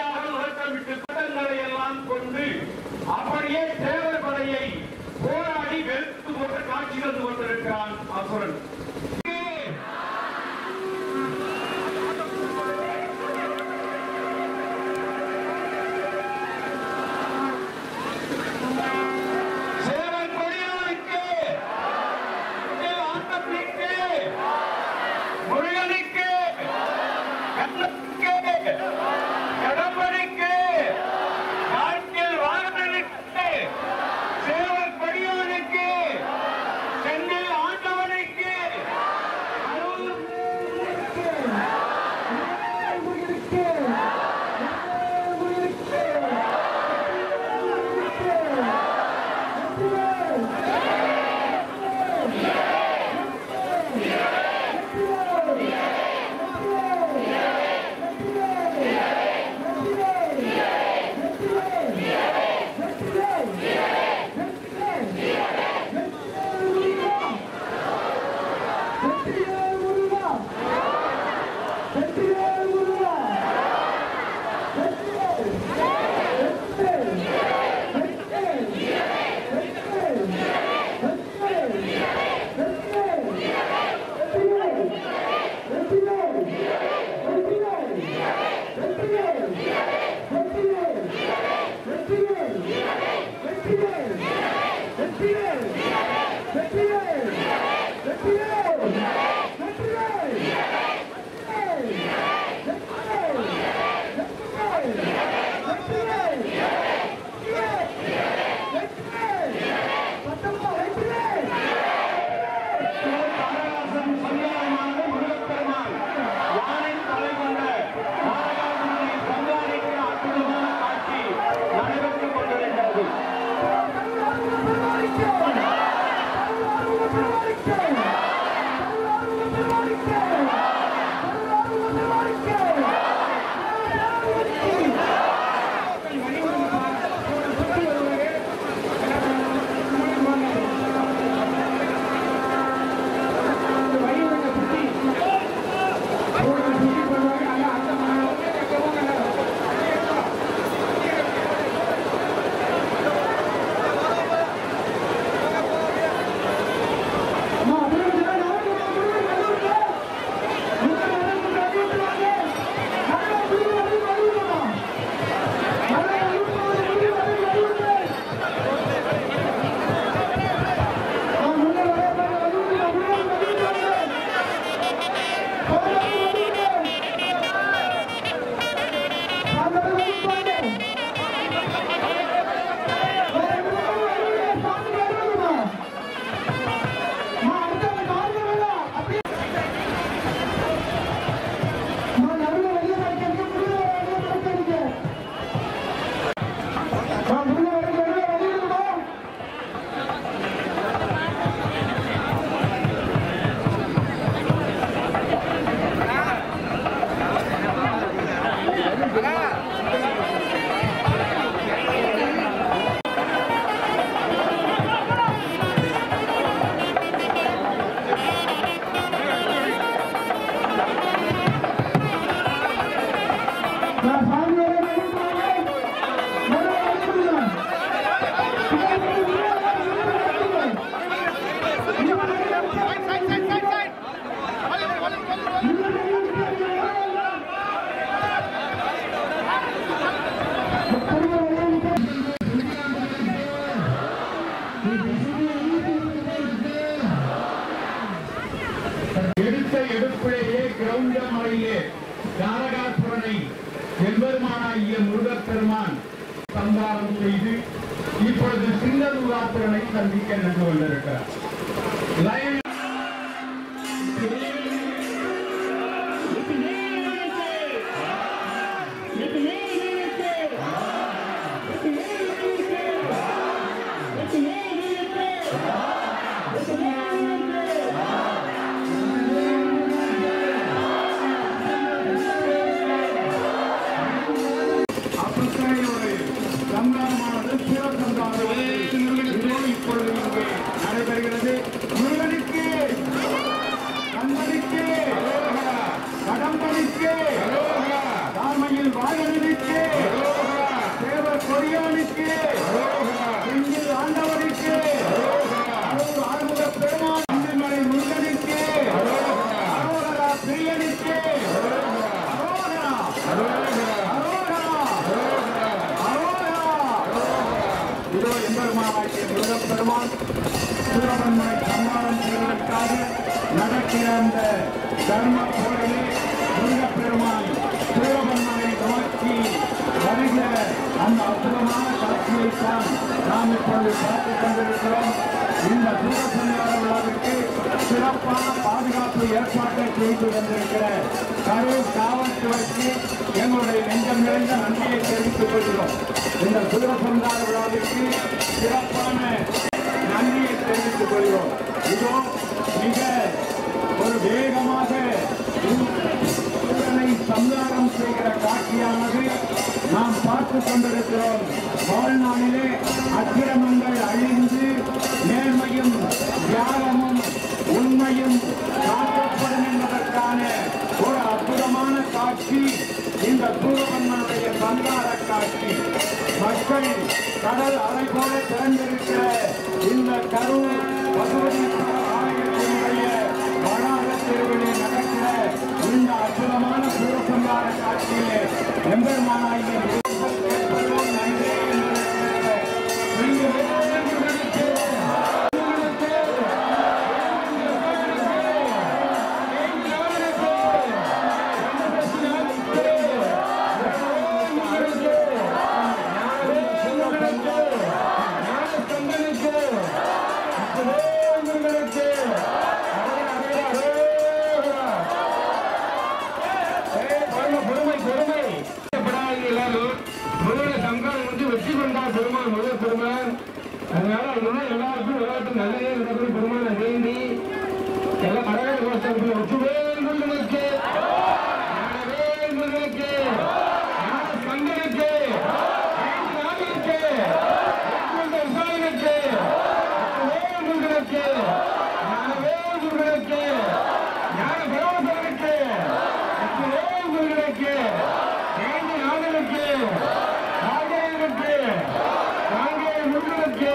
தனியாக முழக்கமிட்டு கூட்டங்களை எல்லாம் கொண்டு அப்படியே தேவர் படையை போராடி வெறுத்து போட்டு காட்சி தந்து கொண்டிருக்கிறான் அசுரன். எடுப்பிலேயே கிரௌண்டமலையிலே தாரகாசுரனை எம்பெருமானாகிய முருகப்பெருமான் சம்ஹாரம் செய்து இப்பொழுது சிங்கதுராசுரனை சந்திக்க நின்று கொண்டிருக்கிறார். நடைபெறுகிறது. முருகனுக்கு, கண்ணனுக்கு, கடம்பனுக்கு, ராமையில் வாகனனுக்கு பெரியவனுக்கு இங்கில் ஆண்டவனுக்கு ஆறுமுக பெருமான் அந்திமலை முருகனுக்கு அரோகரா பிரியனுக்கு அரோகரா அரோகரா அரோகரா. இதோ எம்பெருமானாகிய முருகப்பெருமான் சூரபன்மனை சம்மானம் செய்வதற்காக நடக்கிற அந்த தர்ம போரிலே முருகப்பெருமான் சூரபன்மனை நோக்கி வருகிற அந்த அற்புதமான காட்சியைத்தான் நாம் இப்பொழுது பார்த்துக் கொண்டிருக்கிறோம். இந்த சூரசம்ஹார விழாவிற்கு சிறப்பான பாதுகாப்பு ஏற்பாட்டை செய்து வந்திருக்கிற கரூர் காவல்துறைக்கு எங்களுடைய நெஞ்சம் நிறைந்த நன்றியை தெரிவித்துக் கொள்கிறோம். இந்த சூரசம்ஹார விழாவிற்கு சிறப்பான நன்றியை தெரிவித்துக் கொள்கிறோம். இதோ மிக ஒரு வேகமாக சூரனை சம்ஹாரம் செய்கிற காட்சியானது நாம் பார்த்துக் கொண்டிருக்கிறோம். வாழ்நாளிலே அக்கிரமங்கள் அழிந்து நேர்மையும் தியாகமும் உண்மையும் காக்கப்படும் என்பதற்கான ஒரு அற்புதமான காட்சி இந்த சூரபன்மனுடைய சம்ஹார காட்சி. மக்கள் கடல் அலை போல திறந்திருக்கிற இந்த கரூர் பசுபதீஸ்வரர் ஆலயத்தினுடைய வளாக தெருவிலே நடக்கிற இந்த அற்புதமான சூரசம்ஹார காட்சியிலே எம்பெருமானாகிய வெற்றி கொண்டார் பெருமான் முதல் பெருமான். அதனால எல்லாருக்கும் விளையாட்டு நல்லதே நடக்கிற பெருமான வேண்டி எல்லாம் கடற்கரை கோஷ்டத்தில் ஒற்றுவேங்களுக்கு சங்கனுக்கு நாடிற்கு விசாரணைக்கு முருகனுக்கு முருகனுக்கு ஞான பரமசனுக்கு முருகனுக்கு நாகனுக்கு முருகனுக்கு